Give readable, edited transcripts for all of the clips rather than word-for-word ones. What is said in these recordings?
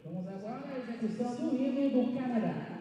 Vamos agora à execução do hino do Canadá.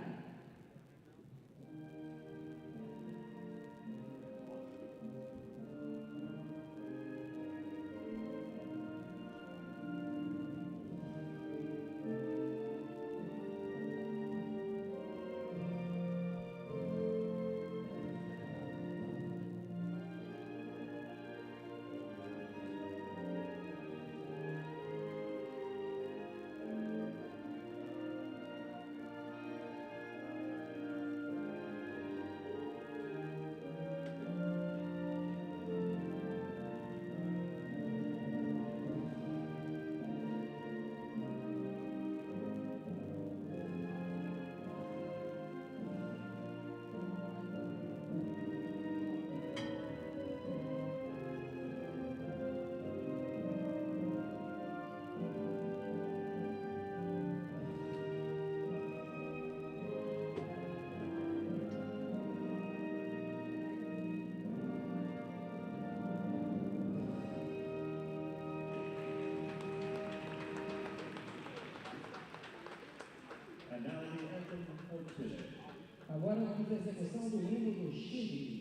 Agora vamos à execução do hino do Chile.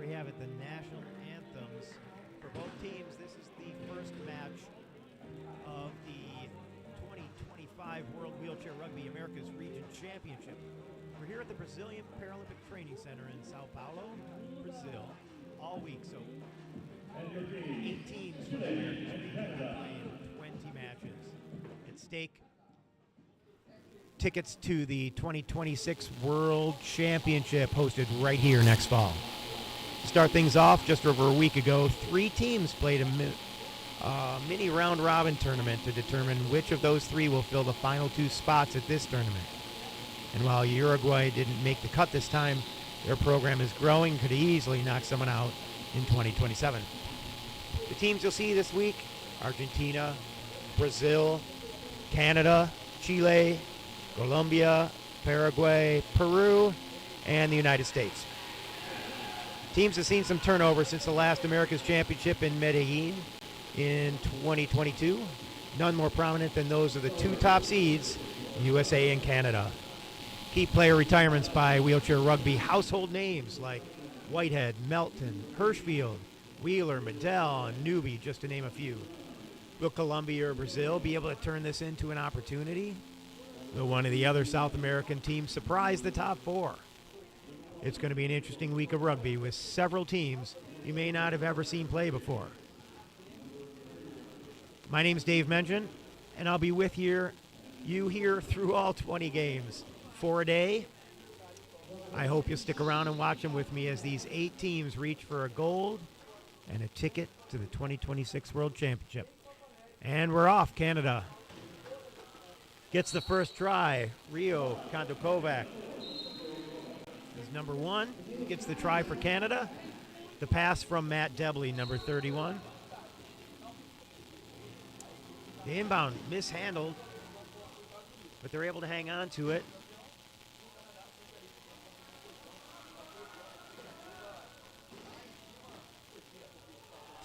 Have it, the national anthems for both teams. This is the first match of the 2025 World Wheelchair Rugby America's Region Championship. We're here at the Brazilian Paralympic Training Center in São Paulo, Brazil, all week. So 8 teams from the America's region will play in 20 matches. At stake, tickets to the 2026 World Championship hosted right here next fall. To start things off, just over a week ago, 3 teams played a mini round-robin tournament to determine which of those 3 will fill the final 2 spots at this tournament. And while Uruguay didn't make the cut this time, their program is growing, could easily knock someone out in 2027. The teams you'll see this week: Argentina, Brazil, Canada, Chile, Colombia, Paraguay, Peru, and the United States. Teams have seen some turnover since the last America's Championship in Medellin in 2022. None more prominent than those of the 2 top seeds, USA and Canada. Key player retirements by wheelchair rugby household names like Whitehead, Melton, Hirschfield, Wheeler, Medell, and Newby, just to name a few. Will Colombia or Brazil be able to turn this into an opportunity? Will one of the other South American teams surprise the top 4? It's going to be an interesting week of rugby with several teams you may not have ever seen play before. My name's Dave Mengen, and I'll be with you here through all 20 games, 4 a day. I hope you'll stick around and watch them with me as these 8 teams reach for a gold and a ticket to the 2026 World Championship. And we're off. Canada gets the first try. Rio Kondokovac is number 1. Gets the try for Canada. The pass from Matt Debley, number 31. The inbound mishandled, but they're able to hang on to it.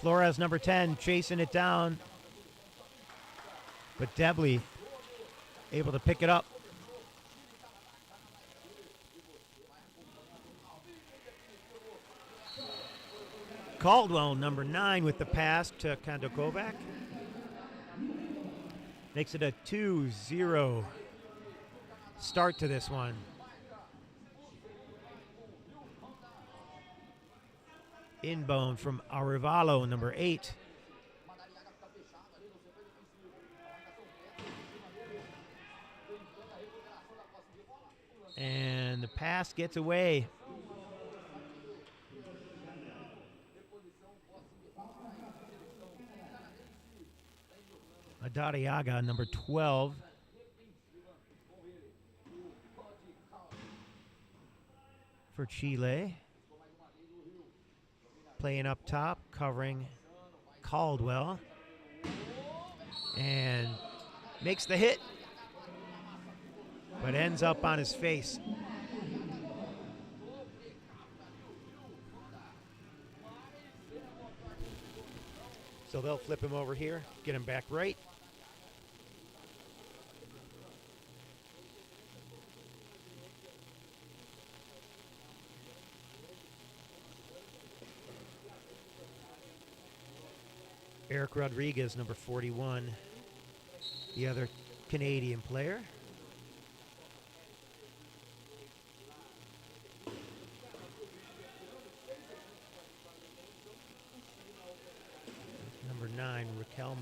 Flores, number 10, chasing it down. But Debley able to pick it up. Caldwell, number 9, with the pass to Kandokovac. Makes it a 2-0 start to this one. Inbound from Arevalo, number 8. And the pass gets away. Adariaga, number 12. For Chile. Playing up top, covering Caldwell. And makes the hit, but ends up on his face. So they'll flip him over here, get him back right. Eric Rodriguez, number 41, the other Canadian player. Number 9, Raquelma.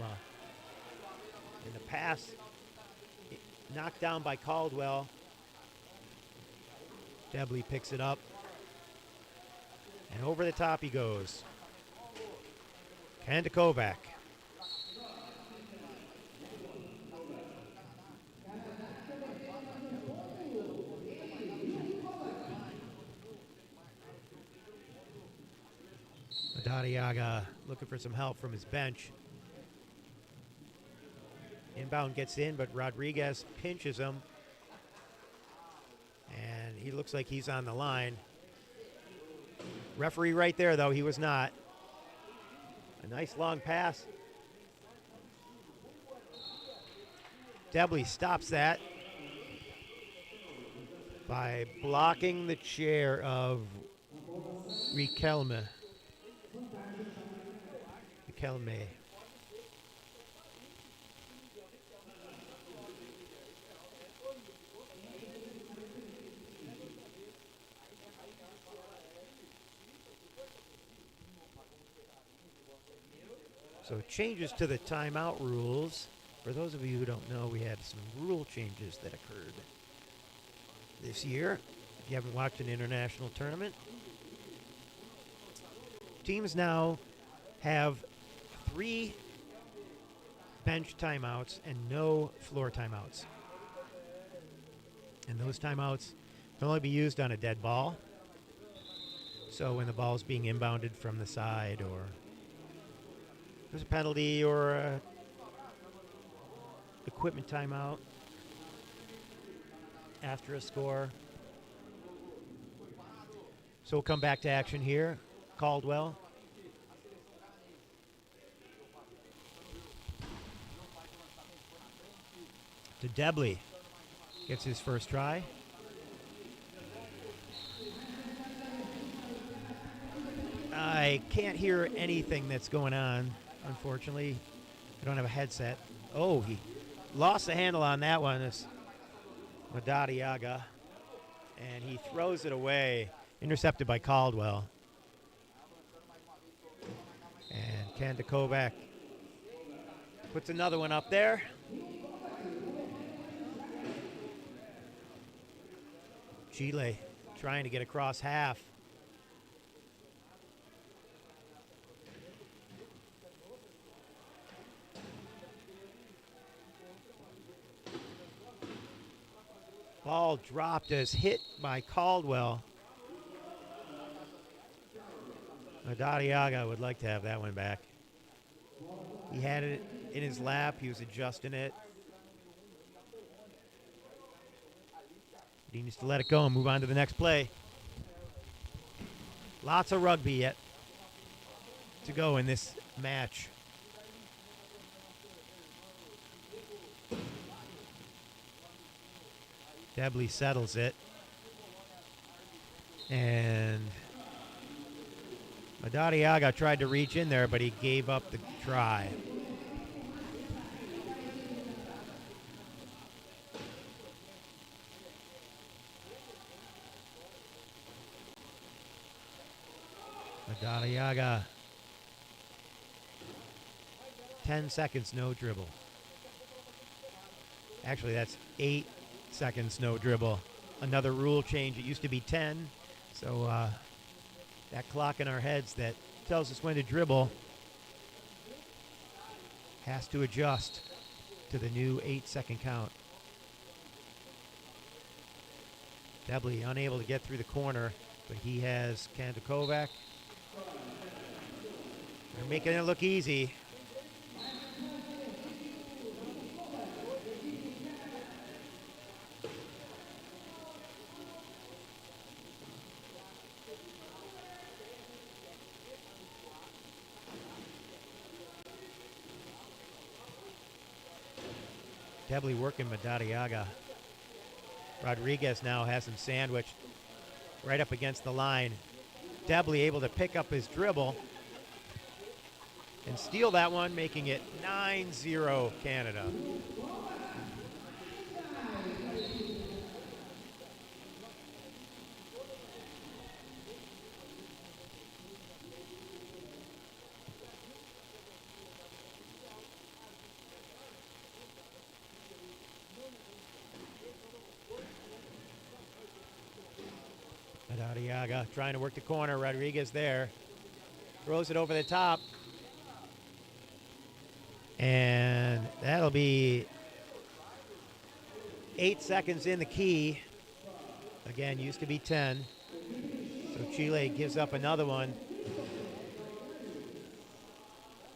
In the pass, knocked down by Caldwell. Debley picks it up. And over the top he goes. Kandokovac. Adariaga looking for some help from his bench. Inbound gets in, but Rodriguez pinches him. And he looks like he's on the line. Referee right there, though, he was not. A nice long pass. Debley stops that by blocking the chair of Riquelme. So changes to the timeout rules. For those of you who don't know, we had some rule changes that occurred this year. If you haven't watched an international tournament, teams now have 3 bench timeouts and no floor timeouts. And those timeouts can only be used on a dead ball. So when the ball is being inbounded from the side, or there's a penalty or a equipment timeout after a score. So we'll come back to action here. Caldwell. To Debley. Gets his first try. I can't hear anything that's going on, unfortunately. I don't have a headset. Oh, he lost the handle on that one. It's Madariaga. And he throws it away. Intercepted by Caldwell. And Kandokovac puts another one up there. Chile trying to get across half. Ball dropped as hit by Caldwell. Adariaga would like to have that one back. He had it in his lap. He was adjusting it. He needs to let it go and move on to the next play. Lots of rugby yet to go in this match. Debley settles it. And Madariaga tried to reach in there, but he gave up the try. Madariaga, 10 seconds, no dribble. Actually, that's 8 seconds, no dribble. Another rule change. It used to be 10. So that clock in our heads that tells us when to dribble has to adjust to the new 8-second count. Debley unable to get through the corner, but he has Kandakovac. They're making it look easy. Debley working Madariaga. Rodriguez now has him sandwiched right up against the line. Debley able to pick up his dribble and steal that one, making it 9-0 Canada. Madariaga trying to work the corner. Rodriguez there. Throws it over the top. And that'll be 8 seconds in the key. Again, used to be 10. So Chile gives up another one.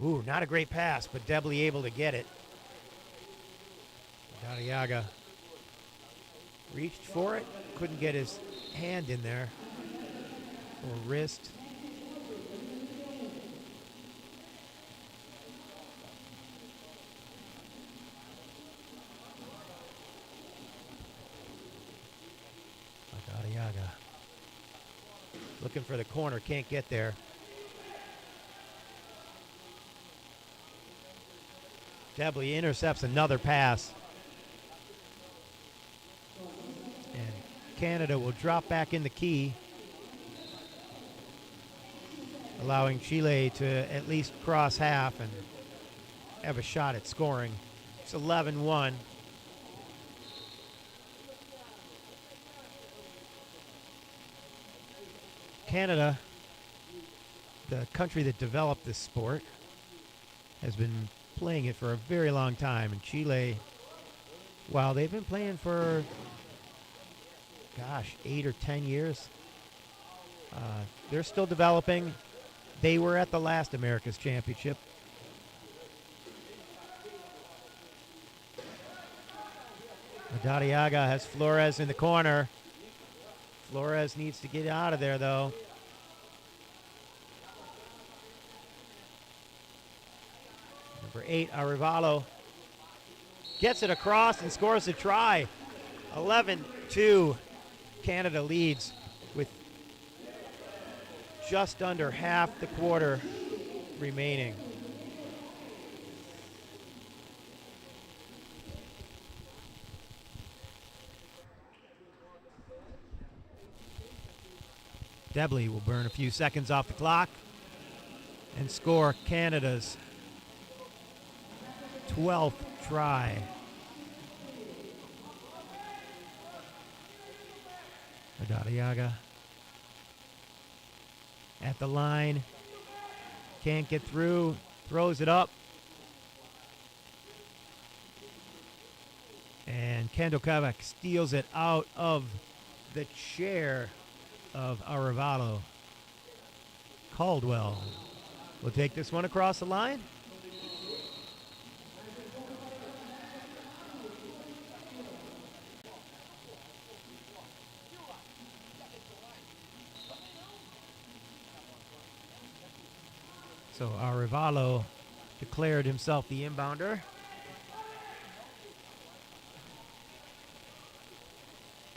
Ooh, not a great pass, but Debley able to get it. Madariaga reached for it. Couldn't get his hand in there. Or wrist. Madariaga looking for the corner, can't get there. Debley intercepts another pass. And Canada will drop back in the key, allowing Chile to at least cross half and have a shot at scoring. It's 11-1. Canada, the country that developed this sport, has been playing it for a very long time. And Chile, while they've been playing for, 8 or 10 years, they're still developing. They were at the last America's Championship. Madariaga has Flores in the corner. Flores needs to get out of there, though. Number 8, Arevalo, gets it across and scores a try. 11-2. Canada leads with just under half the quarter remaining. Debley will burn a few seconds off the clock and score Canada's 12th try. Madariaga at the line, can't get through, throws it up. And Kandakovac steals it out of the chair of Arevalo. Caldwell will take this one across the line. So Arevalo declared himself the inbounder.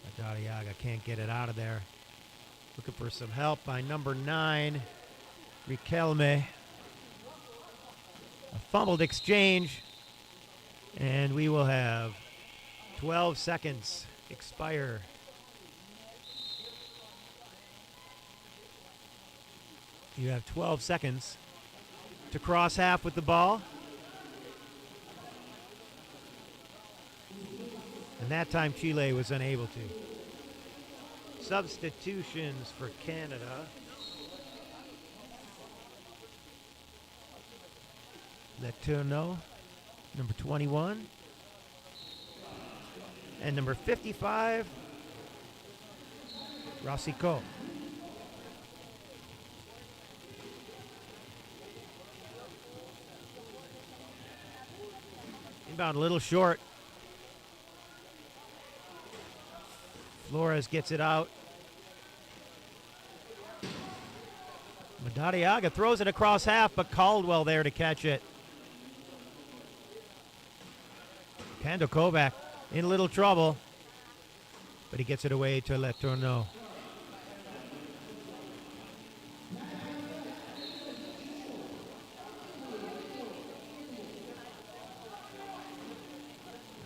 Madariaga can't get it out of there. Looking for some help by number 9, Riquelme. A fumbled exchange, and we will have 12 seconds expire. You have 12 seconds to cross half with the ball. And that time Chile was unable to. Substitutions for Canada. Letourneau, number 21. And number 55, Rosico. Inbound a little short. Flores gets it out. Madariaga throws it across half, but Caldwell there to catch it. Kando Kovac in a little trouble, but he gets it away to Letourneau.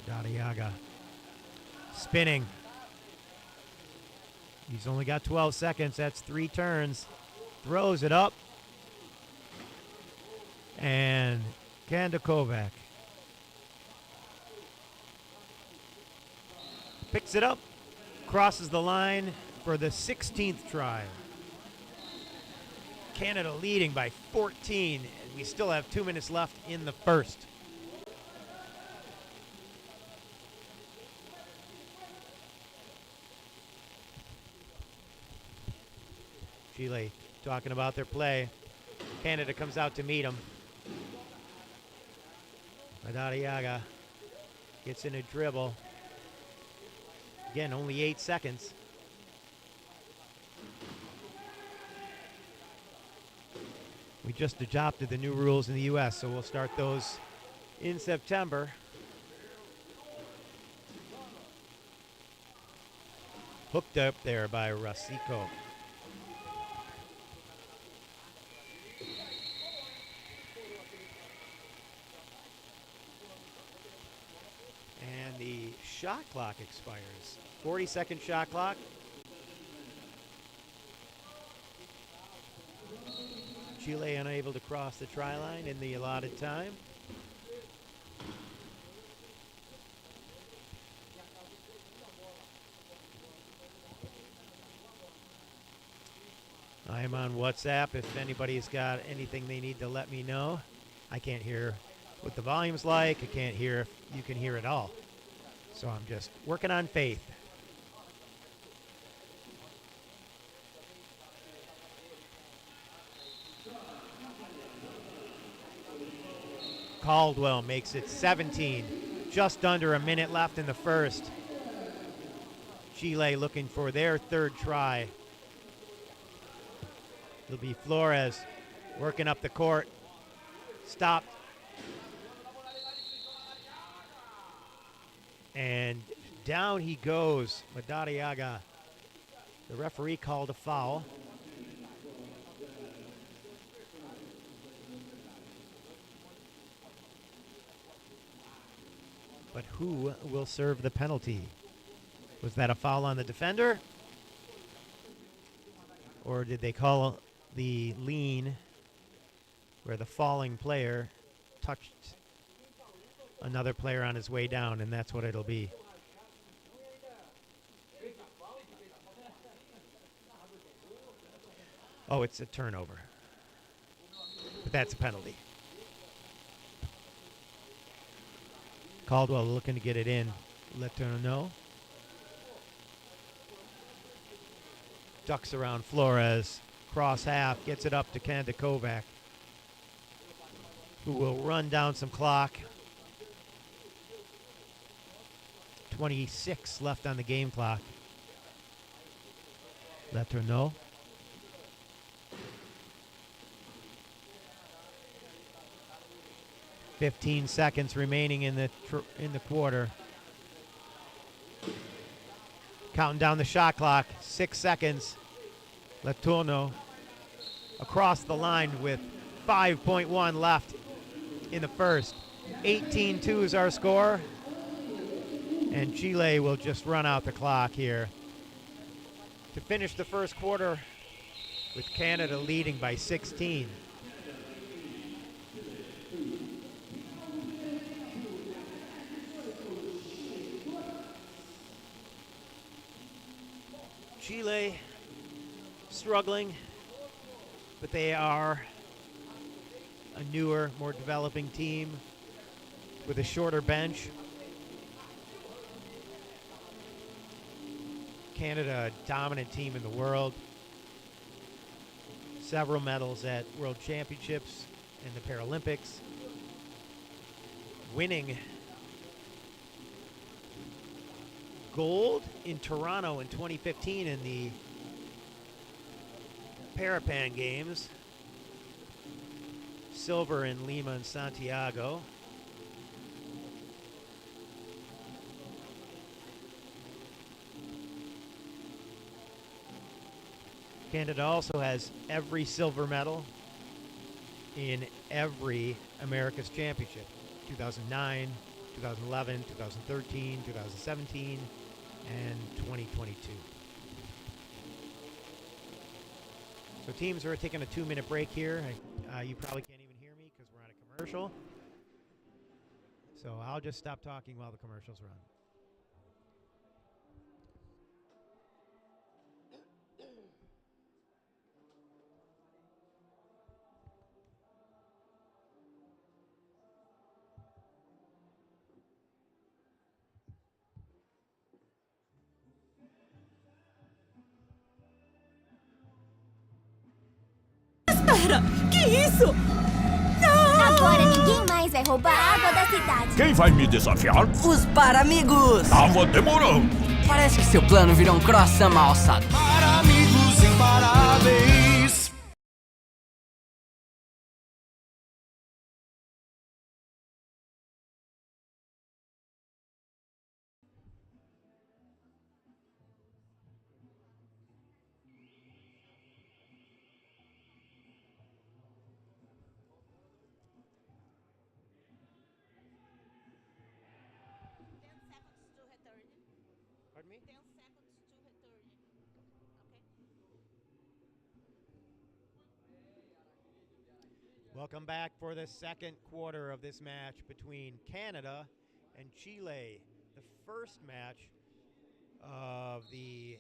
Madariaga spinning. He's only got 12 seconds. That's 3 turns. Throws it up. And Kando Kovac picks it up, crosses the line for the 16th try. Canada leading by 14, and we still have 2 minutes left in the first. Chile talking about their play. Canada comes out to meet them. Madariaga gets in a dribble. Again, only 8 seconds. We just adopted the new rules in the U.S., so we'll start those in September. Hooked up there by Rosico. And the shot clock expires. 40-second shot clock. Chile unable to cross the try line in the allotted time. I am on WhatsApp if anybody's got anything they need to let me know. I can't hear what the volume's like. I can't hear if you can hear it all. So I'm just working on faith. Caldwell makes it 17. Just under a minute left in the first. Chile looking for their 3rd try. It'll be Flores working up the court. Stopped. And down he goes, Madariaga. The referee called a foul. But who will serve the penalty? Was that a foul on the defender? Or did they call the lean where the falling player touched another player on his way down, and that's what it'll be. Oh, it's a turnover. But that's a penalty. Caldwell looking to get it in. Letourneau. Ducks around Flores. Cross half. Gets it up to Kando Kovac, who will run down some clock. 26 left on the game clock. Letourneau. 15 seconds remaining in the quarter. Counting down the shot clock. 6 seconds. Letourneau across the line with 5.1 left in the first. 18-2 is our score. And Chile will just run out the clock here to finish the first quarter with Canada leading by 16. Chile struggling, but they are a newer, more developing team with a shorter bench. Canada, a dominant team in the world. Several medals at World Championships and the Paralympics. Winning gold in Toronto in 2015 in the Parapan Games. Silver in Lima and Santiago. Canada also has every silver medal in every America's Championship. 2009, 2011, 2013, 2017, and 2022. So teams are taking a 2-minute break here. You probably can't even hear me because we're on a commercial. So I'll just stop talking while the commercials run. Espera! Que isso? Não! Agora ninguém mais vai roubar a água da cidade. Quem vai me desafiar? Os Paramigos! Tava demorando. Parece que seu plano virou um croissant mal alçado. Para amigos imparáveis. Pardon me? 10 seconds to return. Okay? Welcome back for the second quarter of this match between Canada and Chile. The first match of the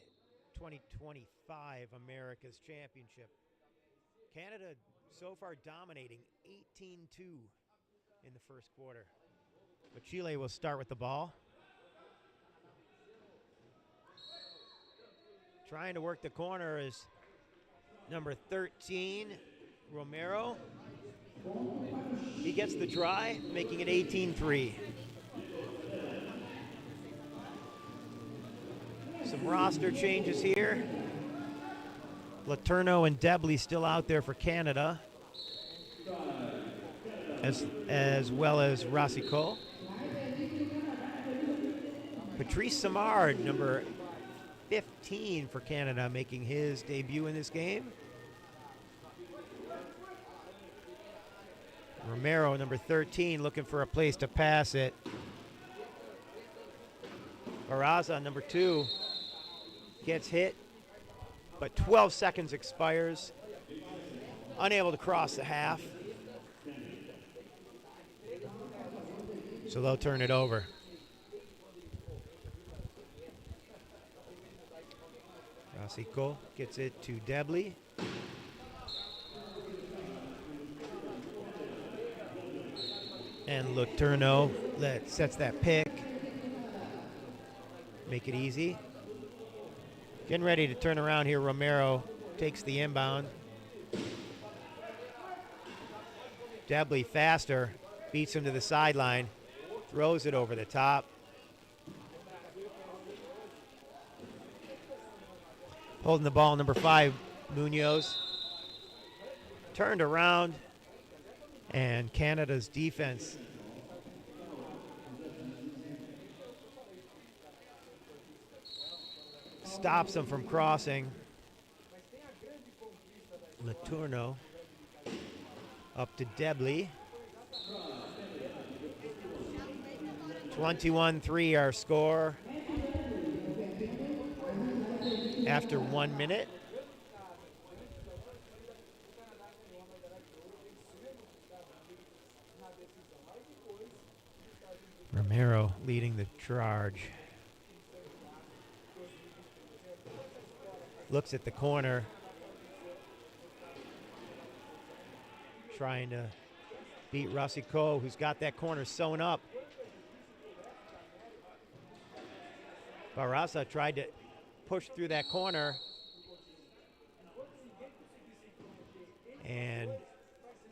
2025 America's Championship. Canada so far dominating 18-2 in the first quarter. But Chile will start with the ball. Trying to work the corner is number 13, Romero. He gets the try, making it 18-3. Some roster changes here. Letourneau and Debley still out there for Canada, as well as Racicot. Patrice Samard, number 15 for Canada, making his debut in this game. Romero, number 13, looking for a place to pass it. Barraza, number 2, gets hit, but 12 seconds expires. Unable to cross the half. So they'll turn it over. Racicot gets it to Debley. And Letourneau sets that pick. Make it easy. Getting ready to turn around here. Romero takes the inbound. Debley faster, beats him to the sideline, throws it over the top. Holding the ball, number 5, Munoz. Turned around, And Canada's defense stops them from crossing. Letourneau up to Debley. 21-3 our score after 1 minute. Romero leading the charge. Looks at the corner, trying to beat Rosico, who's got that corner sewn up. Barraza tried to push through that corner, and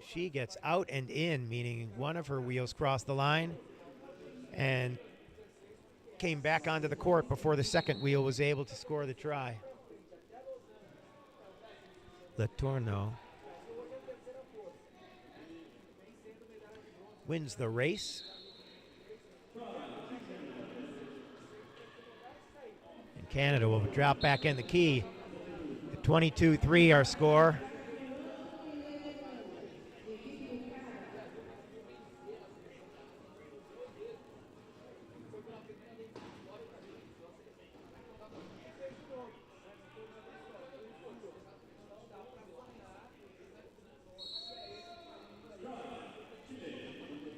she gets out and in, meaning one of her wheels crossed the line and came back onto the court before the second wheel was able to score the try. Letourneau wins the race. And Canada will drop back in the key. 22-3 our score.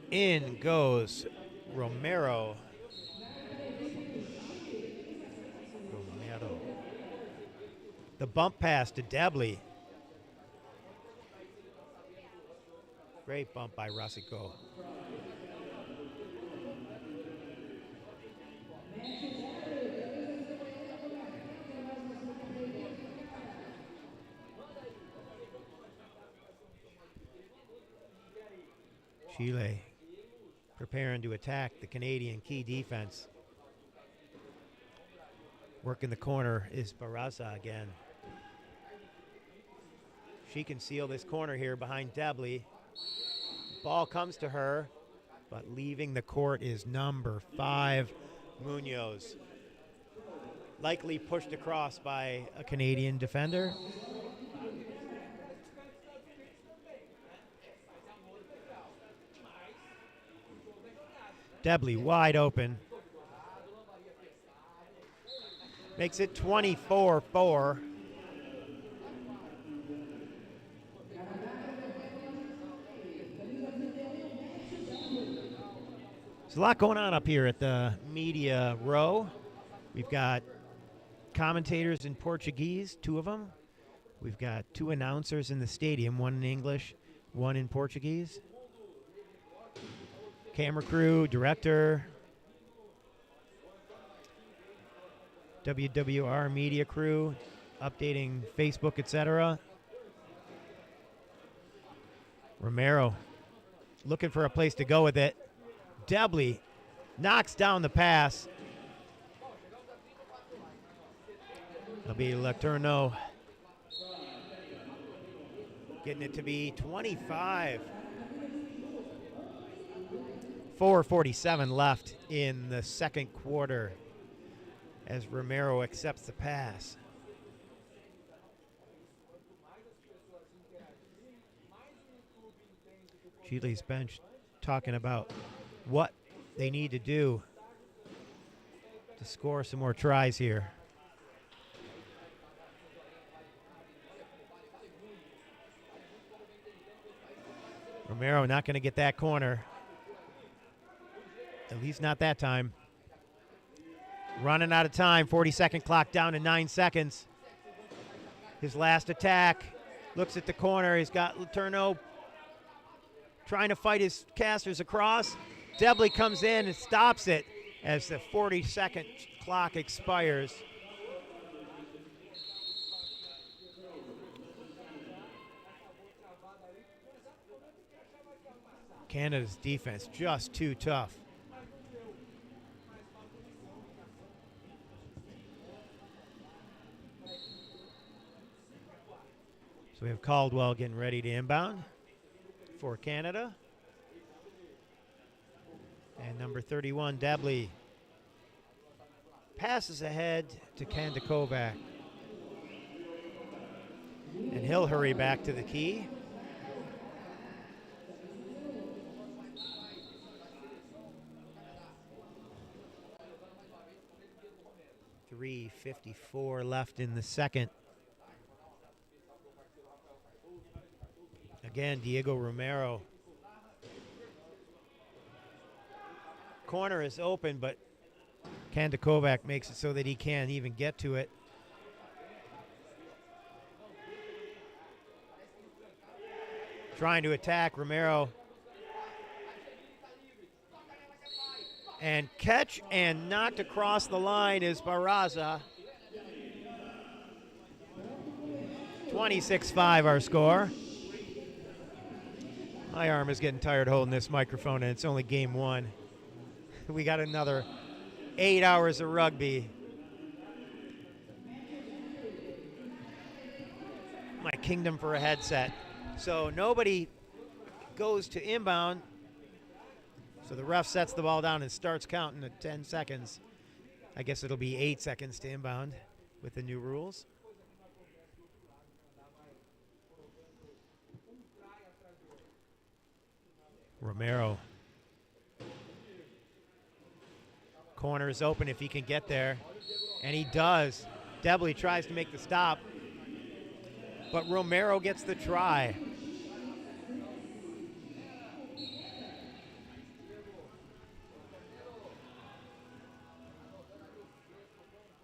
In goes Romero. The bump pass to Debley. Great bump by Rosico. Chile preparing to attack the Canadian key defense. Working the corner is Barraza again. She can seal this corner here behind Debley. Ball comes to her, but leaving the court is number 5, Munoz. Likely pushed across by a Canadian defender. Debley wide open. Makes it 24-4. There's a lot going on up here at the media row. We've got commentators in Portuguese, 2 of them. We've got 2 announcers in the stadium, 1 in English, 1 in Portuguese. Camera crew, director, WWR media crew, updating Facebook, etc. Romero looking for a place to go with it. Debley knocks down the pass. It'll be Letourneau getting it to be 25. 4:47 left in the second quarter as Romero accepts the pass. Chile's bench talking about what they need to do to score some more tries here. Romero not going to get that corner. At least not that time. Running out of time. 40-second clock down to 9 seconds. His last attack. Looks at the corner. He's got Letourneau trying to fight his casters across. Debley comes in and stops it as the 40-second clock expires. Canada's defense just too tough. So we have Caldwell getting ready to inbound. for Canada. And number 31, Debley, passes ahead to Kandakovac. And he'll hurry back to the key. .354 left in the second. Again, Diego Romero. Corner is open, but Kandakovac makes it so that he can't even get to it. Trying to attack Romero. And catch and knocked across the line is Barraza. 26-5 our score. My arm is getting tired holding this microphone, and it's only game one. We got another 8 hours of rugby. My kingdom for a headset. So nobody goes to inbound. So the ref sets the ball down and starts counting at 10 seconds. I guess it'll be 8 seconds to inbound with the new rules. Romero. Corner is open if he can get there. And he does. Debley tries to make the stop. But Romero gets the try.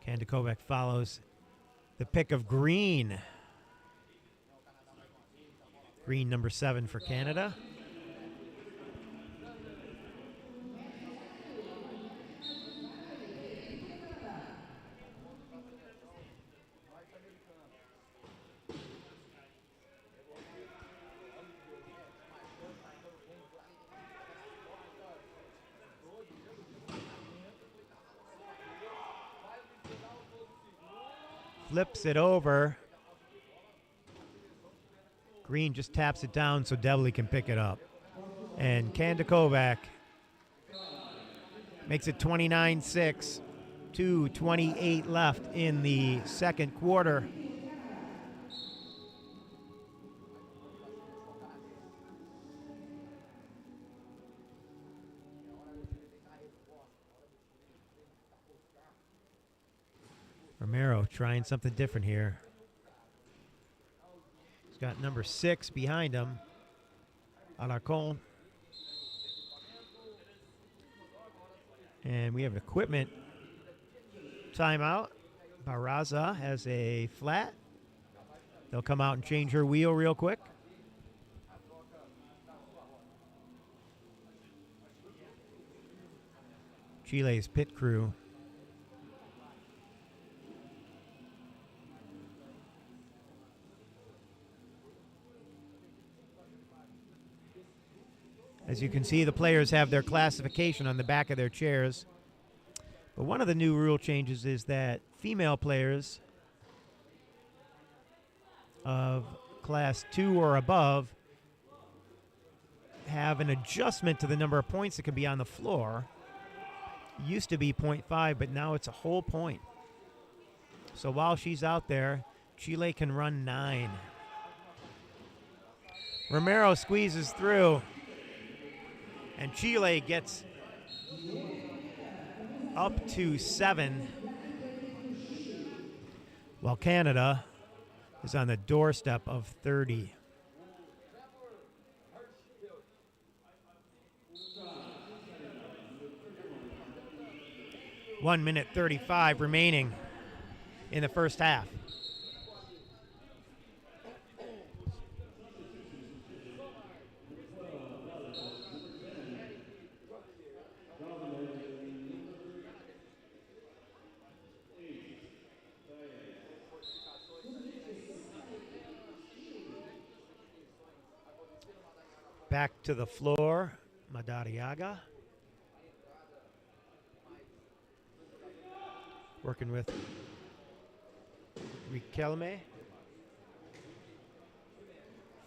Kandakovac follows the pick of Green. Green, number 7 for Canada. Flips it over. Green just taps it down so Debley can pick it up. And Kandakovac makes it 29-6, 2:28 left in the second quarter. Romero trying something different here. He's got number 6 behind him, Alarcon. And we have an equipment timeout. Barraza has a flat. They'll come out and change her wheel real quick. Chile's pit crew. As you can see, the players have their classification on the back of their chairs. But one of the new rule changes is that female players of class 2 or above have an adjustment to the number of points that can be on the floor. It used to be 0.5, but now it's a whole point. So while she's out there, Chile can run 9. Romero squeezes through. And Chile gets up to 7, while Canada is on the doorstep of 30. One minute 35 remaining in the first half. Back to the floor, Madariaga. Working with Riquelme.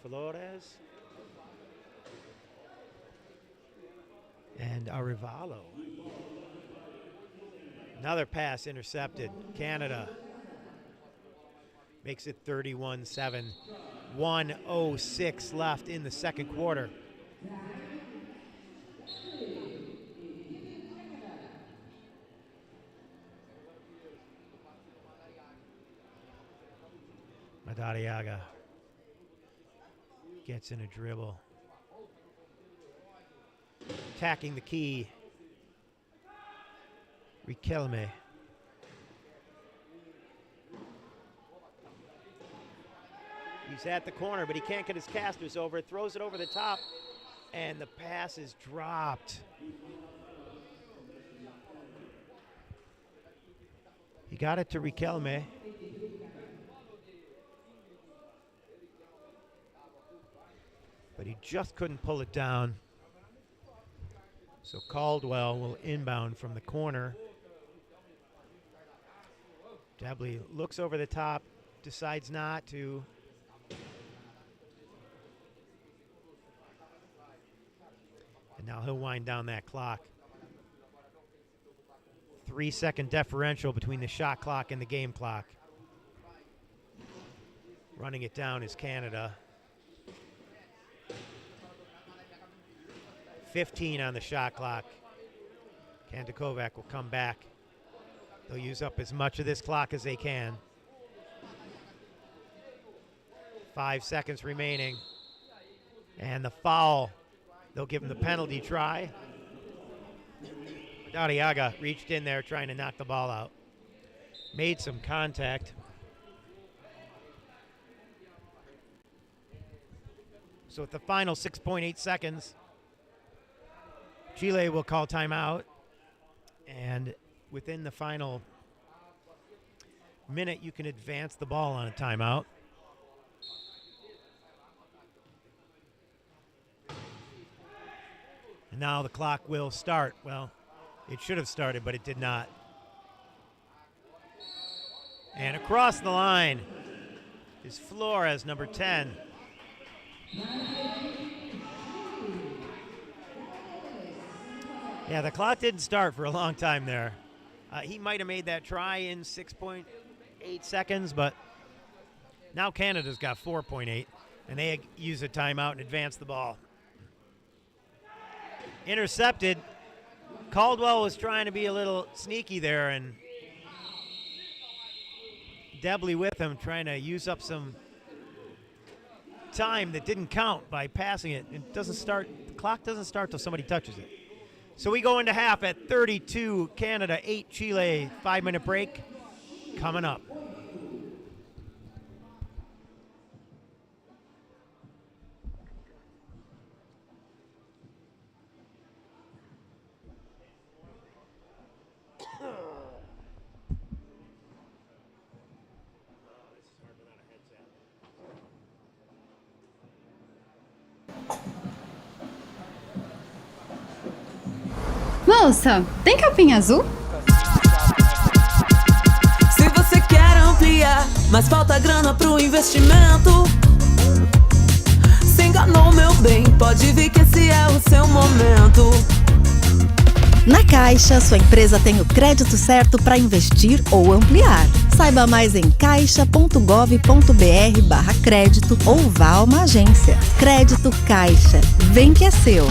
Flores. And Arevalo. Another pass intercepted. Canada makes it 31-7. 1:06 left in the second quarter. Madariaga gets in a dribble. Attacking the key. Riquelme. He's at the corner, but he can't get his casters over. Throws it over the top, and the pass is dropped. He got it to Riquelme. But he just couldn't pull it down. So Caldwell will inbound from the corner. Debley looks over the top, decides not to. And now he'll wind down that clock. 3-second differential between the shot clock and the game clock. Running it down is Canada. 15 on the shot clock. Kandakovac will come back. They'll use up as much of this clock as they can. 5 seconds remaining. And the foul. They'll give him the penalty try. Madariaga reached in there trying to knock the ball out. Made some contact. So at the final 6.8 seconds, Chile will call timeout, and within the final minute, you can advance the ball on a timeout. And now the clock will start. Well, it should have started, but it did not. And across the line is Flores, number 10. Yeah, the clock didn't start for a long time there. He might have made that try in 6.8 seconds, but now Canada's got 4.8, and they use a timeout and advance the ball. Intercepted. Caldwell was trying to be a little sneaky there, and Debley with him trying to use up some time that didn't count by passing it. It doesn't start, the clock doesn't start till somebody touches it. So we go into half at 32 Canada, 8 Chile. 5-minute break coming up. Moça, tem capinha azul? Se você quer ampliar, mas falta grana pro investimento, se enganou, meu bem, pode vir que esse é o seu momento. Na Caixa, sua empresa tem o crédito certo para investir ou ampliar. Saiba mais em caixa.gov.br/crédito ou vá a uma agência. Crédito Caixa. Vem que é seu.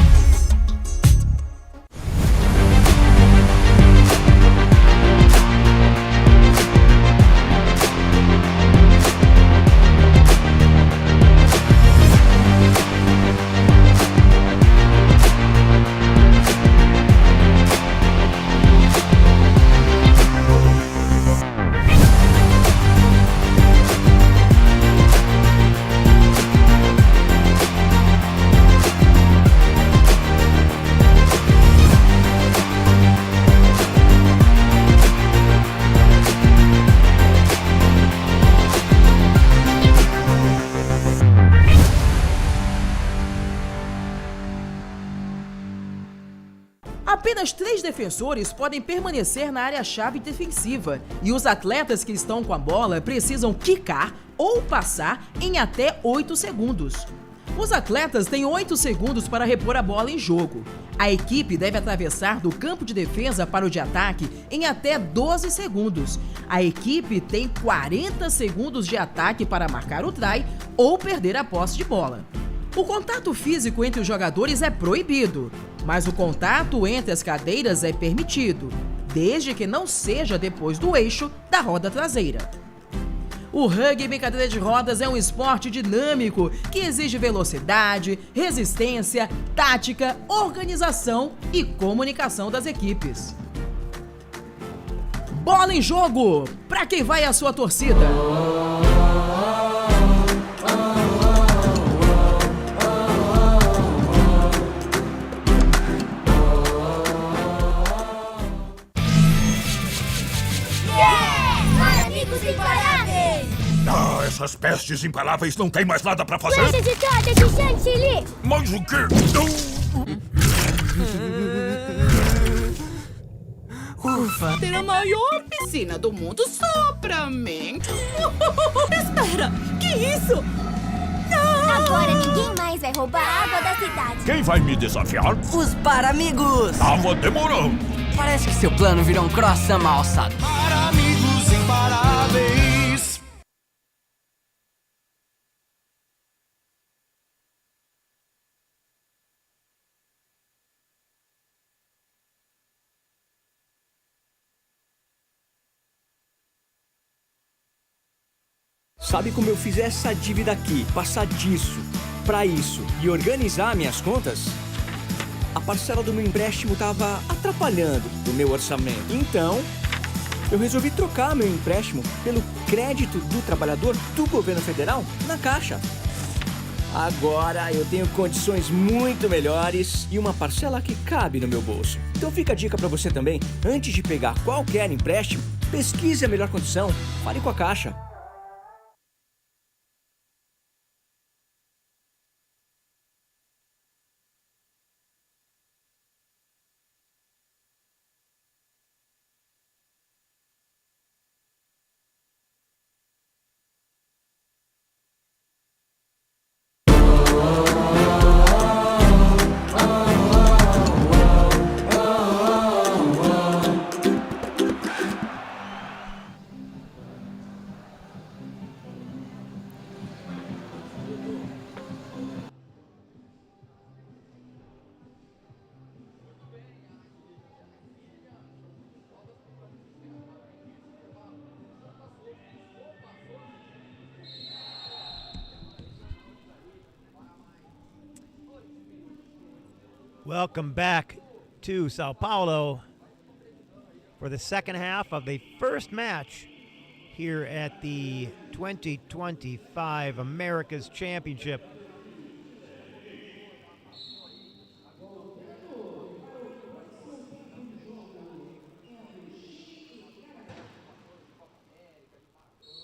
Apenas 3 defensores podem permanecer na área-chave defensiva e os atletas que estão com a bola precisam quicar ou passar em até 8 segundos. Os atletas têm 8 segundos para repor a bola em jogo. A equipe deve atravessar do campo de defesa para o de ataque em até 12 segundos. A equipe tem 40 segundos de ataque para marcar o try ou perder a posse de bola. O contato físico entre os jogadores é proibido, mas o contato entre as cadeiras é permitido, desde que não seja depois do eixo da roda traseira. O rugby em cadeira de rodas é um esporte dinâmico que exige velocidade, resistência, tática, organização e comunicação das equipes. Bola em jogo! Para quem vai a sua torcida? Ah, essas pestes imparáveis não têm mais nada pra fazer? Lanche de torta de chantilly! Mas o quê? Ufa, ter a maior piscina do mundo só pra mim. Espera, que isso? Não! Agora ninguém mais vai roubar a água da cidade. Quem vai me desafiar? Os Paramigos! Tava demorando. Parece que seu plano virou um croissant mal alçado. Para amigos imparáveis. Sabe como eu fiz essa dívida aqui, passar disso para isso e organizar minhas contas? A parcela do meu empréstimo estava atrapalhando o meu orçamento. Então, eu resolvi trocar meu empréstimo pelo crédito do trabalhador do governo federal na Caixa. Agora eu tenho condições muito melhores e uma parcela que cabe no meu bolso. Então fica a dica para você também, antes de pegar qualquer empréstimo, pesquise a melhor condição, fale com a Caixa. Welcome back to São Paulo for the second half of the first match here at the 2025 America's Championship.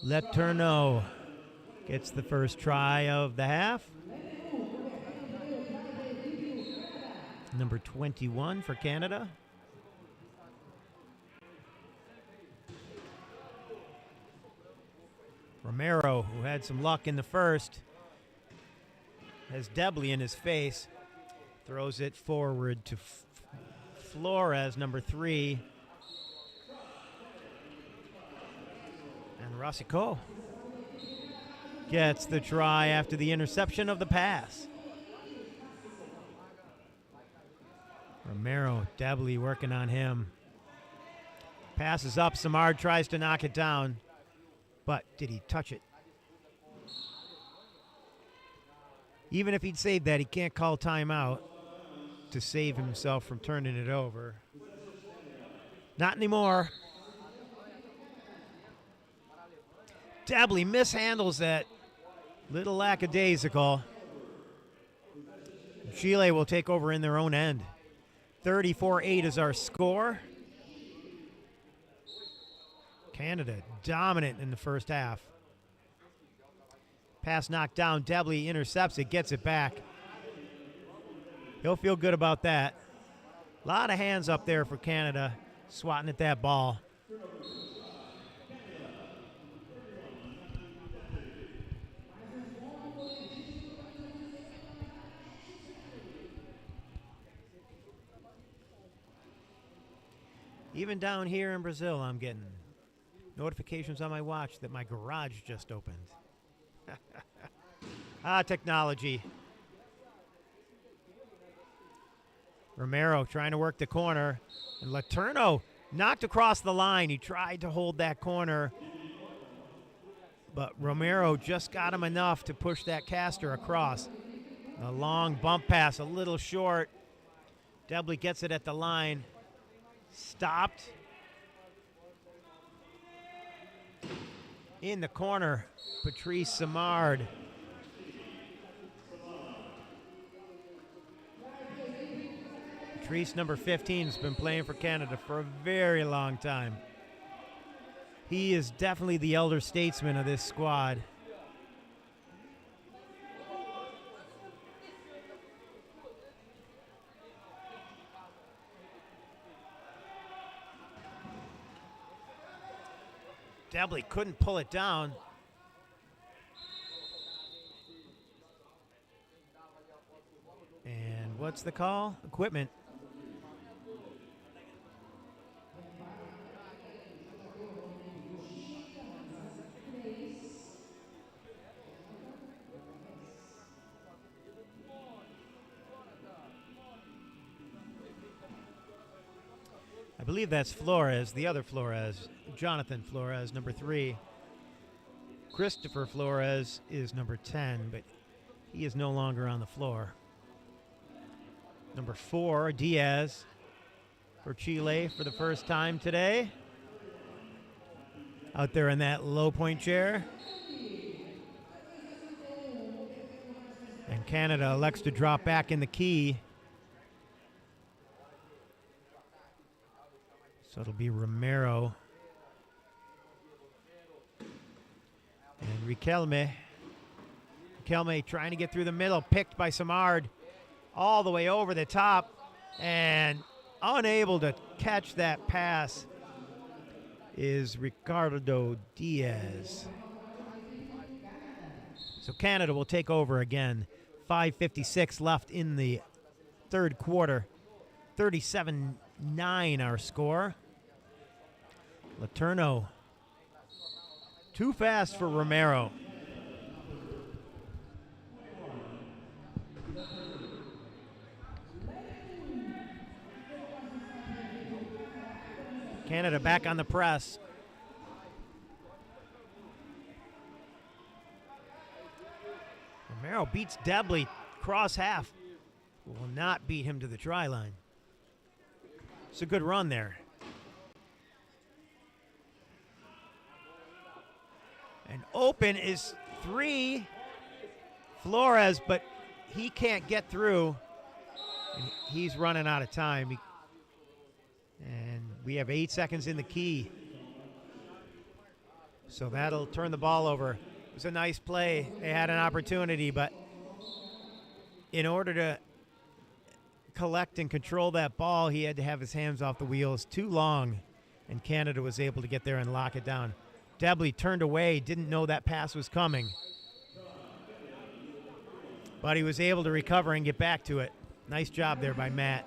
Letourneau gets the first try of the half. Number 21 for Canada. Romero, who had some luck in the first, has Debley in his face. Throws it forward to Flores, number 3. And Rosico gets the try after the interception of the pass. Romero, Debley working on him. Passes up, Samard tries to knock it down, but did he touch it? Even if he'd saved that, he can't call timeout to save himself from turning it over. Not anymore. Debley mishandles that. Little lackadaisical. Chile will take over in their own end. 34-8 is our score. Canada dominant in the first half. Pass knocked down. Debley intercepts it, gets it back. He'll feel good about that. A lot of hands up there for Canada, swatting at that ball. Even down here in Brazil, I'm getting notifications on my watch that my garage just opened. Technology. Romero trying to work the corner. And Letourneau knocked across the line. He tried to hold that corner. But Romero just got him enough to push that caster across. A long bump pass, a little short. Debley gets it at the line. Stopped. In the corner, Patrice Simard. Patrice, number 15, has been playing for Canada for a very long time. He is definitely the elder statesman of this squad. Debley couldn't pull it down. And what's the call? Equipment. I believe that's Flores, the other Flores, Jonathan Flores, number 3. Christopher Flores is number 10, but he is no longer on the floor. Number 4, Diaz for Chile for the first time today. Out there in that low point chair. And Canada elects to drop back in the key. So it'll be Romero and Riquelme. Riquelme trying to get through the middle, picked by Simard all the way over the top, and unable to catch that pass is Ricardo Diaz. So Canada will take over again. 5:56 left in the third quarter. 37-9 our score. Letourneau. Too fast for Romero. Canada back on the press. Romero beats Debley cross half. Will not beat him to the try line. It's a good run there. And open is 3. Flores, but he can't get through. And he's running out of time. And we have 8 seconds in the key. So that'll turn the ball over. It was a nice play. They had an opportunity, but in order to collect and control that ball, he had to have his hands off the wheels too long, and Canada was able to get there and lock it down. Debley turned away, didn't know that pass was coming, but he was able to recover and get back to it. Nice job there by Matt.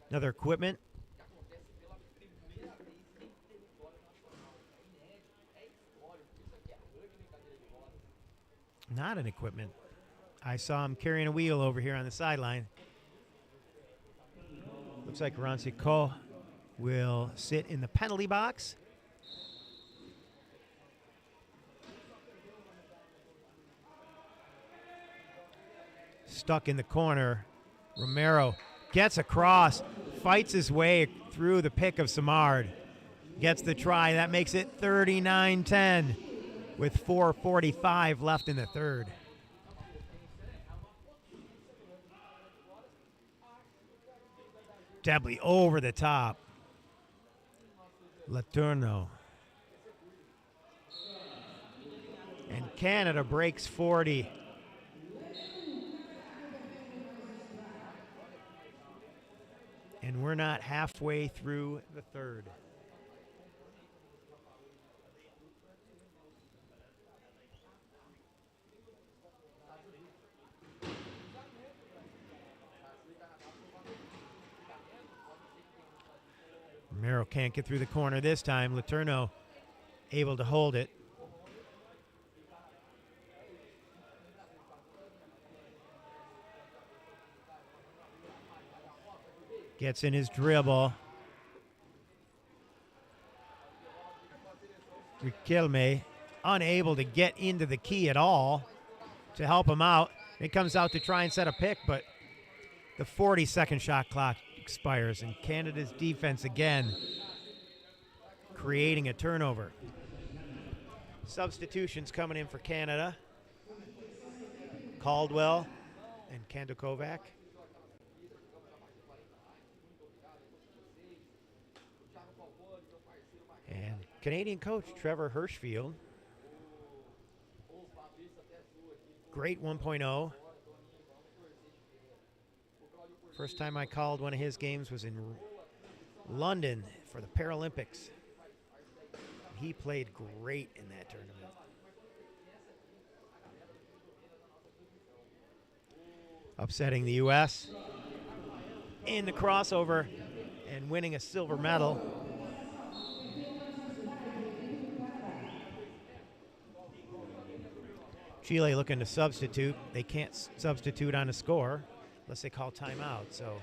Another equipment. Not an equipment. I saw him carrying a wheel over here on the sideline. Looks like Rancico will sit in the penalty box. Stuck in the corner. Romero gets across, fights his way through the pick of Simard. Gets the try. That makes it 39-10 with 4:45 left in the third. Debley over the top. Letourneau. And Canada breaks 40. And we're not halfway through the third. Romero can't get through the corner this time. Letourneau able to hold it. Gets in his dribble. Riquelme unable to get into the key at all to help him out. It comes out to try and set a pick, but the 40-second shot clock expires, and Canada's defense again creating a turnover. Substitutions coming in for Canada. Caldwell and Kandakovac. And Canadian coach Trevor Hirschfield. Great 1.0. First time I called one of his games was in London for the Paralympics. He played great in that tournament. Upsetting the U.S. in the crossover and winning a silver medal. Chile looking to substitute. They can't substitute on a score unless they call timeout, so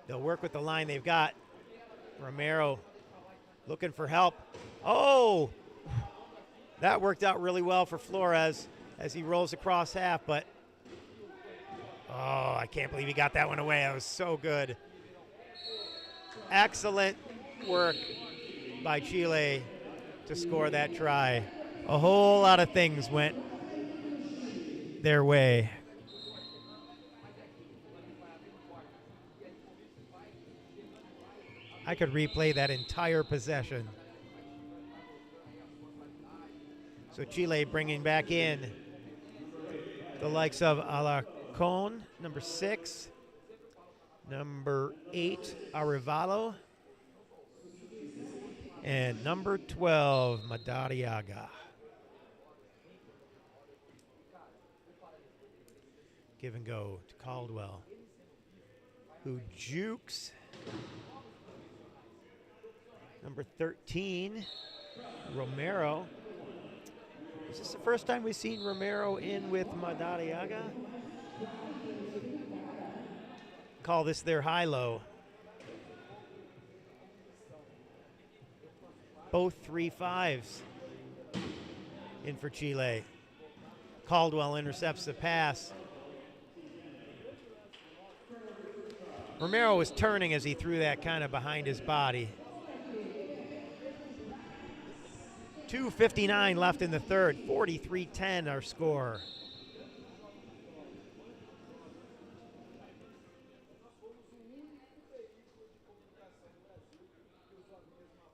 they'll work with the line they've got. Romero looking for help. Oh! That worked out really well for Flores as he rolls across half, but oh, I can't believe he got that one away. That was so good. Excellent work by Chile to score that try. A whole lot of things went their way. I could replay that entire possession. So Chile bringing back in the likes of Alarcón, number 6, number 8, Arevalo, and number 12, Madariaga. Give and go to Caldwell, who jukes number 13, Romero. Is this the first time we've seen Romero in with Madariaga? Call this their high-low. Both 3-5s in for Chile. Caldwell intercepts the pass. Romero was turning as he threw that kind of behind his body. 2:59 left in the third. 43-10 our score.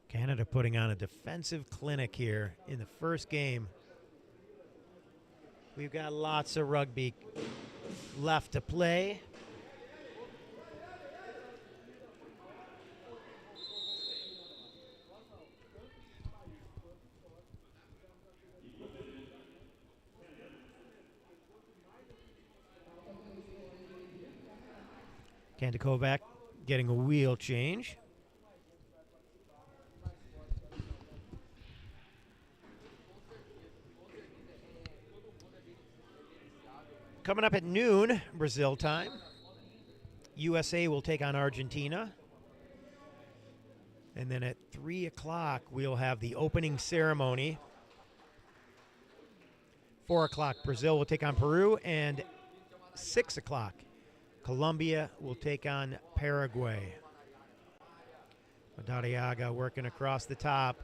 Canada putting on a defensive clinic here in the first game. We've got lots of rugby left to play. Kandakovac getting a wheel change. Coming up at noon, Brazil time, USA will take on Argentina. And then at 3 o'clock, we'll have the opening ceremony. 4 o'clock, Brazil will take on Peru. And 6 o'clock, Colombia will take on Paraguay. Madariaga working across the top.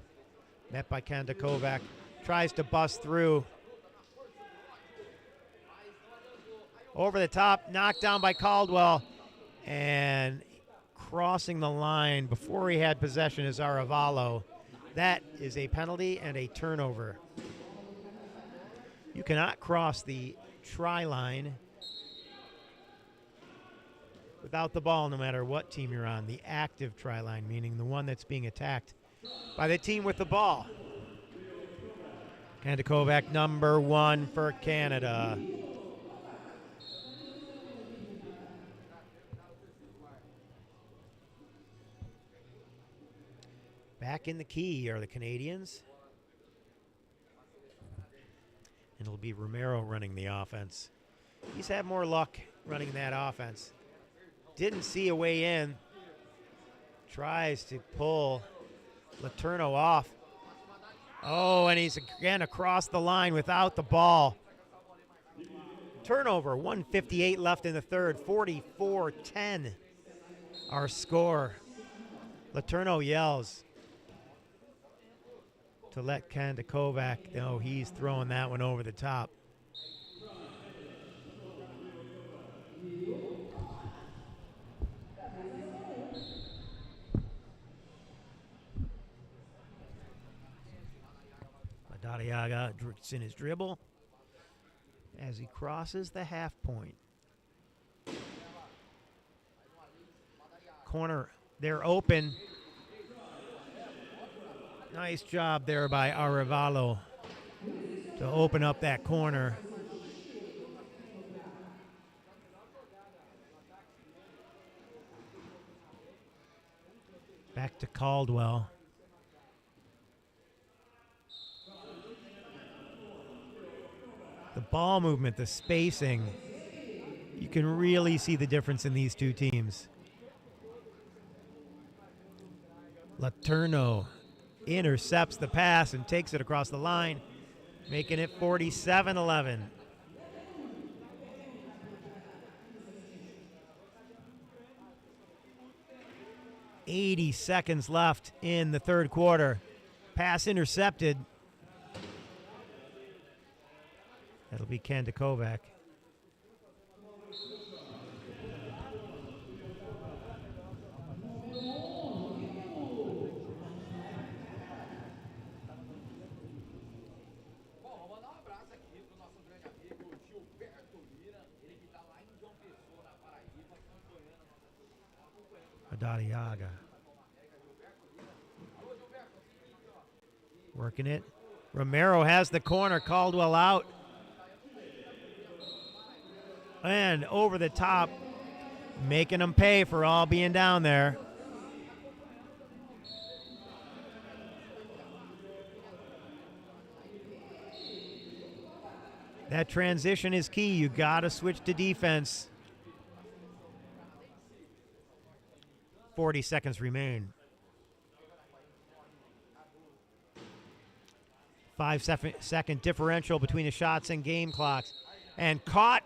Met by Kandakovac. Tries to bust through. Over the top, knocked down by Caldwell. And crossing the line before he had possession is Aravalo. That is a penalty and a turnover. You cannot cross the try line without the ball, no matter what team you're on. The active try line, meaning the one that's being attacked by the team with the ball. Kanda Kovac, number 1 for Canada. Back in the key are the Canadians. And it'll be Romero running the offense. He's had more luck running that offense. Didn't see a way in. Tries to pull Letourneau off. Oh, and he's again across the line without the ball. Turnover, 1:58 left in the third, 44-10. Our score. Letourneau yells to let Kanda Kovac know he's throwing that one over the top. Madariaga is in his dribble as he crosses the half point. Corner, they're open. Nice job there by Aravalo to open up that corner. Back to Caldwell. The ball movement, the spacing, you can really see the difference in these two teams. Letourneau intercepts the pass and takes it across the line, making it 47-11. .80 seconds left in the third quarter. Pass intercepted. That'll be Kanda Kovac. Madariaga. Working it. Romero has the corner. Caldwell out. And over the top, making them pay for all being down there. That transition is key. You got to switch to defense. 40 seconds remain. 5-second differential between the shots and game clocks. And caught.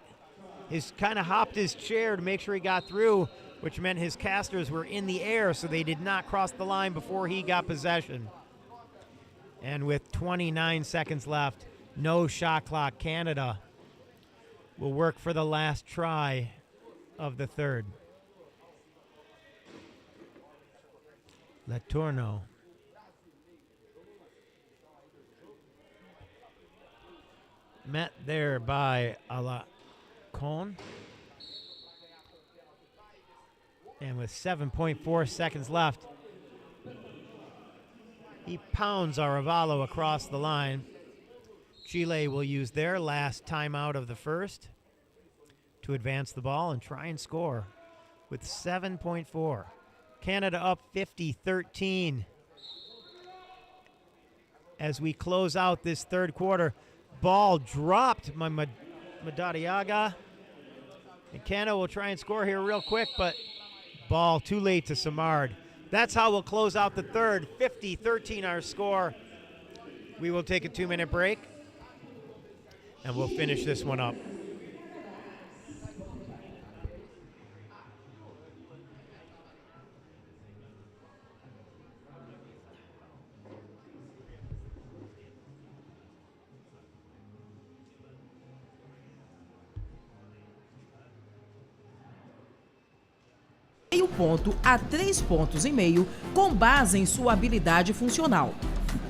He's kind of hopped his chair to make sure he got through, which meant his casters were in the air, so they did not cross the line before he got possession. And with 29 seconds left, no shot clock, Canada will work for the last try of the third. Letourneau. Met there by Alacon. And with 7.4 seconds left, he pounds Aravalo across the line. Chile will use their last timeout of the first to advance the ball and try and score with 7.4. Canada up 50-13 as we close out this third quarter. Ball dropped by Madariaga. And Canada will try and score here real quick, but ball too late to Samard. That's how we'll close out the third. 50-13 our score. We will take a 2-minute break, and we'll finish this one up. ponto a 3,5 pontos com base em sua habilidade funcional.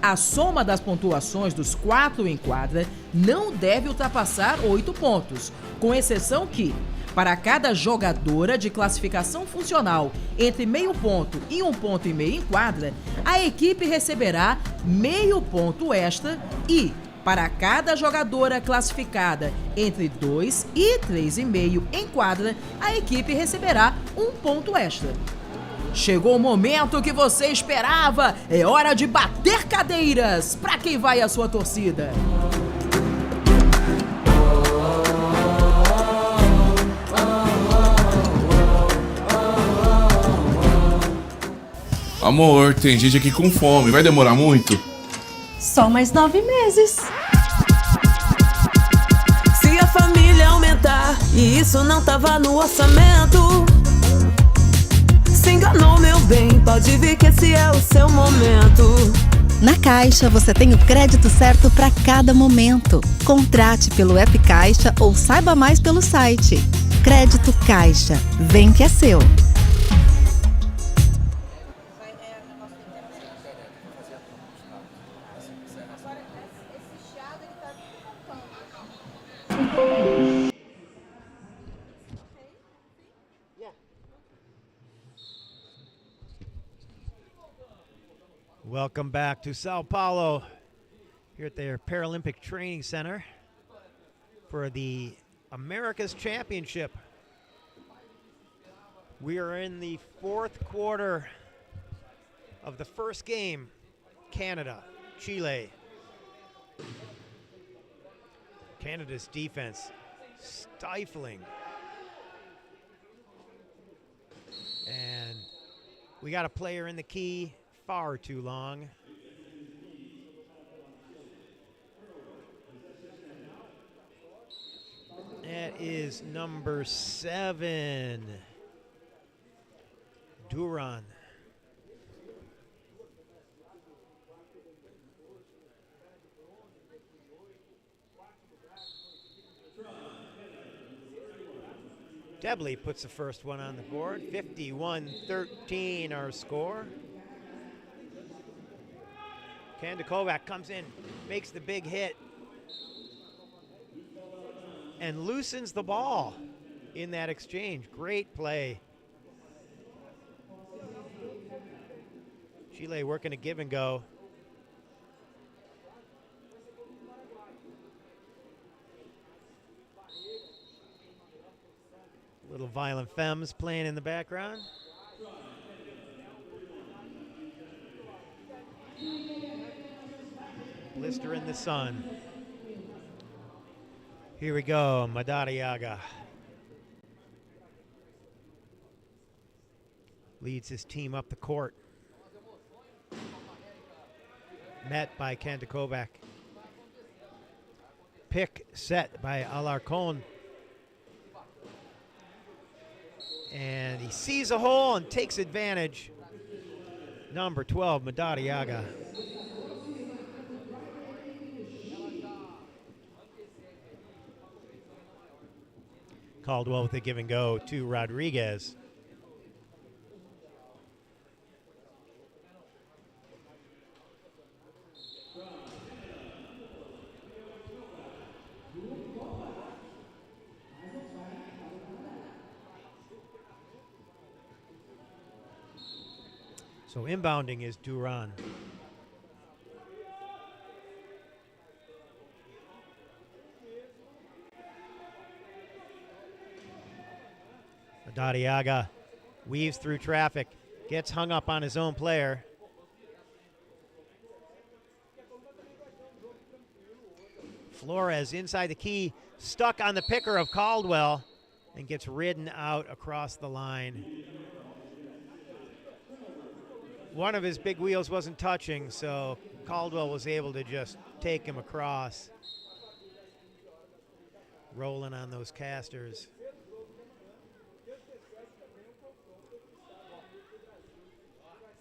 A soma das pontuações dos 4 em quadra não deve ultrapassar 8 pontos, com exceção que, para cada jogadora de classificação funcional entre meio ponto e 1,5 ponto em quadra, a equipe receberá meio ponto extra e, para cada jogadora classificada entre 2 e 3,5 em quadra, a equipe receberá 1 ponto extra. Chegou o momento que você esperava! É hora de bater cadeiras! Para quem vai a sua torcida? Amor, tem gente aqui com fome. Vai demorar muito? Só mais 9 meses. Se a família aumentar e isso não tava no orçamento, se enganou, meu bem, pode vir que esse é o seu momento. Na Caixa, você tem o crédito certo para cada momento. Contrate pelo app Caixa ou saiba mais pelo site. Crédito Caixa. Vem que é seu. Welcome back to São Paulo, here at their Paralympic Training Center for the America's Championship. We are in the 4th quarter of the first game, Canada, Chile. Canada's defense stifling. And we got a player in the key far too long. That is number 7, Duran. Debley puts the first one on the board. 51-13 our score. Kandakovac comes in, makes the big hit, and loosens the ball in that exchange. Great play. Chile working a give and go. Little Violent Femmes playing in the background. Blister in the sun. Here we go, Madariaga. Leads his team up the court. Met by Kandakovac. Pick set by Alarcon. And he sees a hole and takes advantage. Number 12, Madariaga. Caldwell with a give and go to Rodriguez. So inbounding is Duran. Madariaga weaves through traffic, gets hung up on his own player. Flores inside the key, stuck on the picker of Caldwell, and gets ridden out across the line. One of his big wheels wasn't touching, so Caldwell was able to just take him across. Rolling on those casters.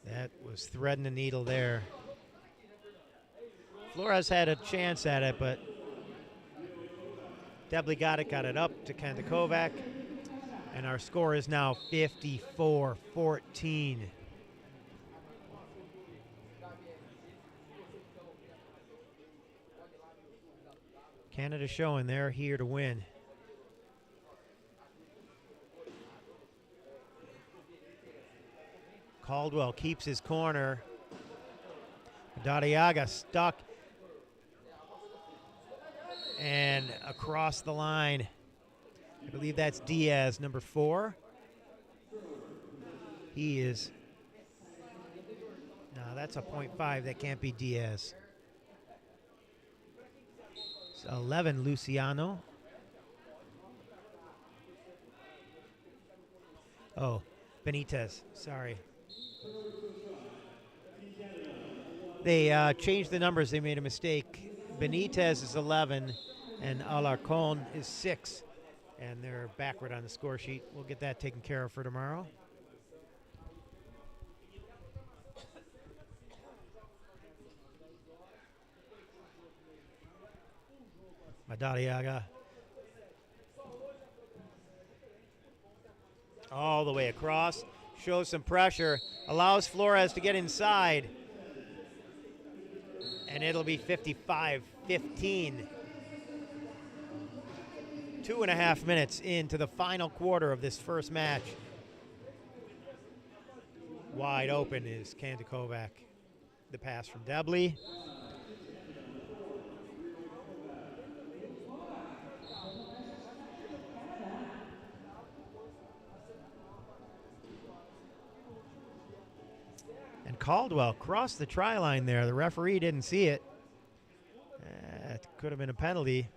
That was threading the needle there. Flores had a chance at it, but Debley got it up to Kandakovac. And our score is now 54-14. Canada showing they're here to win. Caldwell keeps his corner. Madariaga stuck. And across the line. I believe that's Diaz, number 4. He is. No, that's a .5. That can't be Diaz. It's 11, Luciano. Oh, Benitez. Sorry. They changed the numbers. They made a mistake. Benitez is 11, and Alarcon is 6. And they're backward on the score sheet. We'll get that taken care of for tomorrow. Madariaga. All the way across. Shows some pressure. Allows Flores to get inside. And it'll be 55-15. 2.5 minutes into the final quarter of this first match. Wide open is Kandakovac. The pass from Debley. And Caldwell crossed the try line there. The referee didn't see it. It could have been a penalty.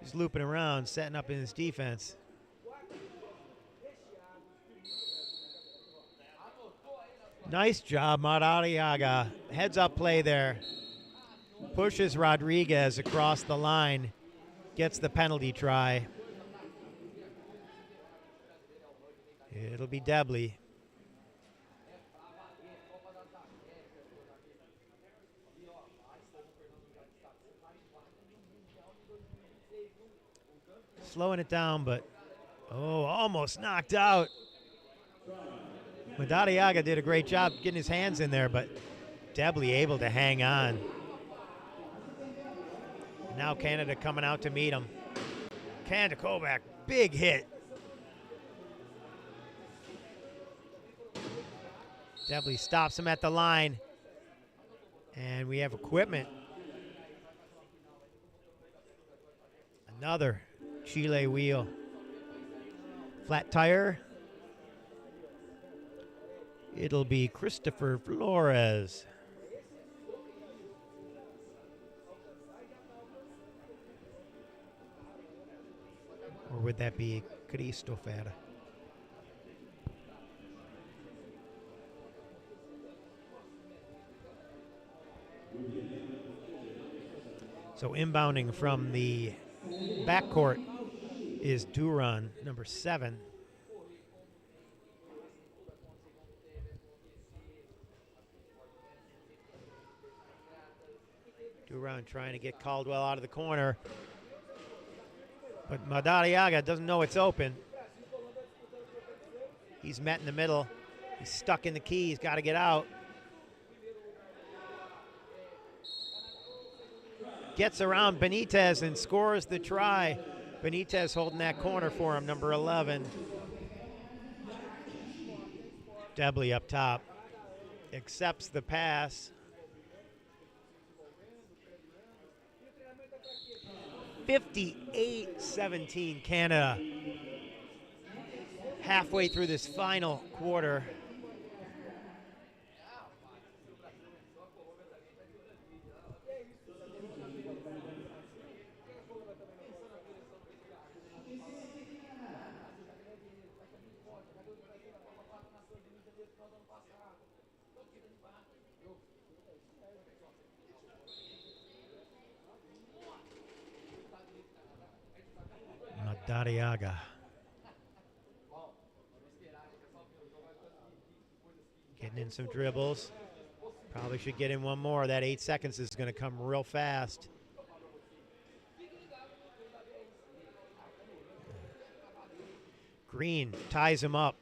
He's looping around, setting up in his defense. Nice job, Madariaga. Heads up play there. Pushes Rodriguez across the line. Gets the penalty try. It'll be Debley. Slowing it down, but almost knocked out. Madariaga did a great job getting his hands in there, but Debley able to hang on. Now Canada coming out to meet him. Kandakovac, big hit. Debley stops him at the line. And we have equipment. Another Chile wheel. Flat tire. It'll be Christopher Flores. Or would that be Christopher? So inbounding from the backcourt is Duran, number 7. Duran trying to get Caldwell out of the corner. But Madariaga doesn't know it's open. He's met in the middle. He's stuck in the key. He's got to get out. Gets around Benitez and scores the try. Benitez holding that corner for him, number 11. Debley up top. Accepts the pass. 58-17 Canada. Halfway through this final quarter. Madariaga. Getting in some dribbles. Probably should get in one more. That 8 seconds is going to come real fast. Green ties him up.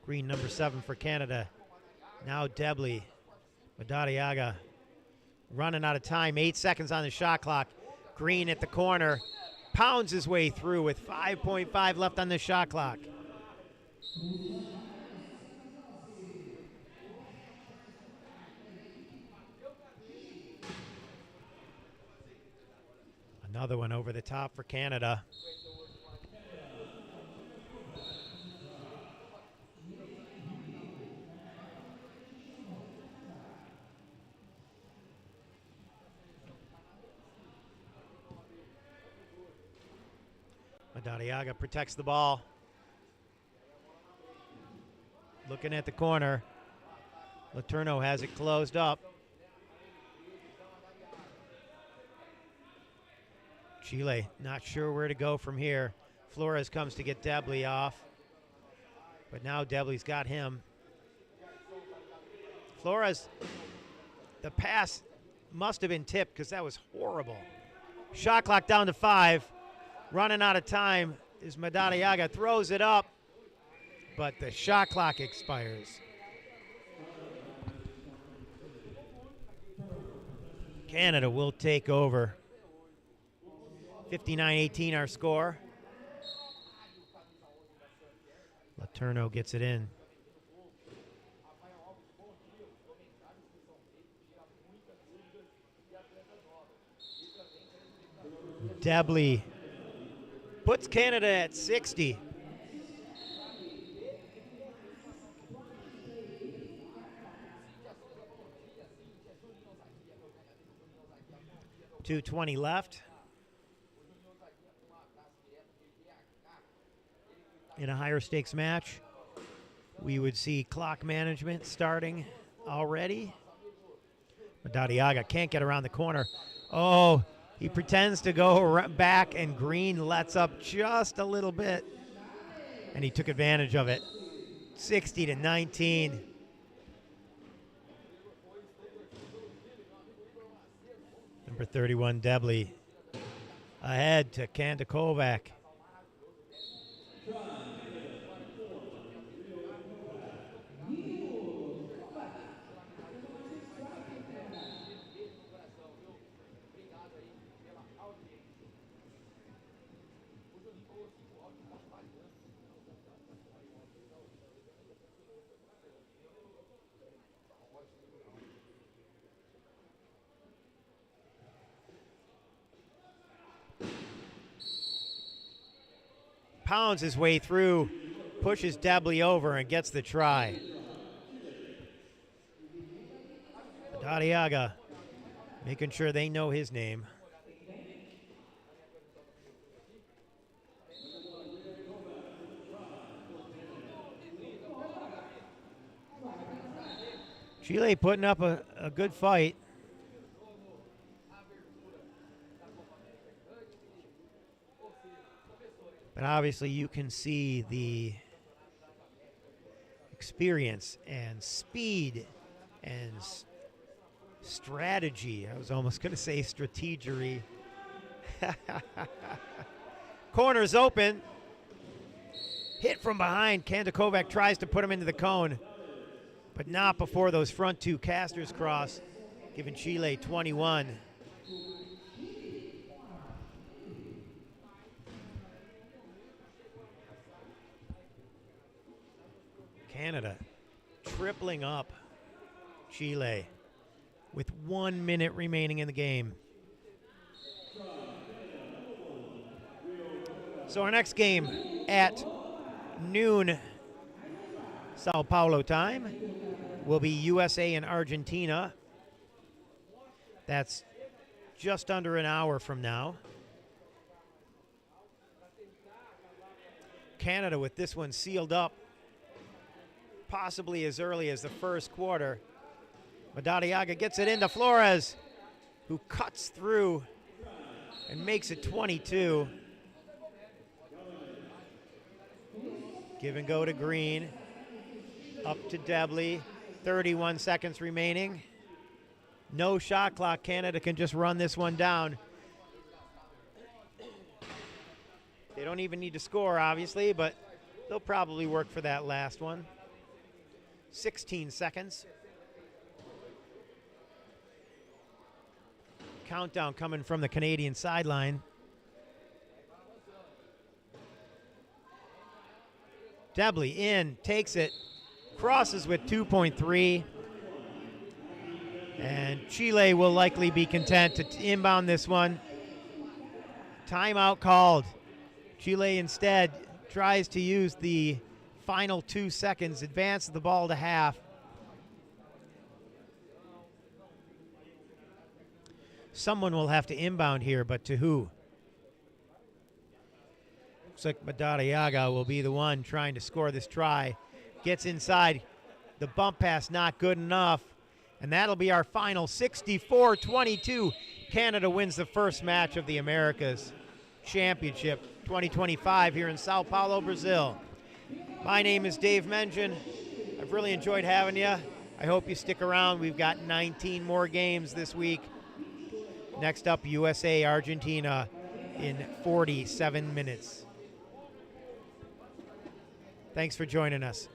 Green, number 7 for Canada. Now Debley. Madariaga running out of time. 8 seconds on the shot clock. Green at the corner. Pounds his way through with 5.5 left on the shot clock. Another one over the top for Canada. Madariaga protects the ball. Looking at the corner. Letourneau has it closed up. Chile not sure where to go from here. Flores comes to get Debley off. But now Debley's got him. Flores, the pass must have been tipped because that was horrible. Shot clock down to 5. Running out of time is Madariaga. Throws it up, but the shot clock expires. Canada will take over. 59-18 our score. Letourneau gets it in. Debley puts Canada at 60. .220 left. In a higher stakes match, we would see clock management starting already. Madariaga can't get around the corner. Oh, he pretends to go back, and Green lets up just a little bit, and he took advantage of it. 60-19. Number 31, Debley, ahead to Kandakovac. Pounds his way through, pushes Debley over, and gets the try. Madariaga making sure they know his name. Chile putting up a good fight. But obviously you can see the experience and speed and strategy. I was almost going to say strategery. Corner's open. Hit from behind. Kandakovac tries to put him into the cone, but not before those front two casters cross, giving Chile 21. Canada tripling up Chile with 1 minute remaining in the game. So our next game at noon São Paulo time will be USA and Argentina. That's just under an hour from now. Canada with this one sealed up possibly as early as the first quarter. Madariaga gets it into Flores, who cuts through and makes it 22. Give and go to Green. Up to Debley. 31 seconds remaining. No shot clock. Canada can just run this one down. They don't even need to score, obviously, but they'll probably work for that last one. 16 seconds. Countdown coming from the Canadian sideline. Debley in, takes it, crosses with 2.3. And Chile will likely be content to inbound this one. Timeout called. Chile instead tries to use the final 2 seconds, advances the ball to half. Someone will have to inbound here, but to who? Looks like Madariaga will be the one trying to score this try. Gets inside. The bump pass not good enough. And that'll be our final 64-22. Canada wins the first match of the Americas Championship 2025 here in São Paulo, Brazil. My name is Dave Mengen. I've really enjoyed having you. I hope you stick around. We've got 19 more games this week. Next up, USA, Argentina in 47 minutes. Thanks for joining us.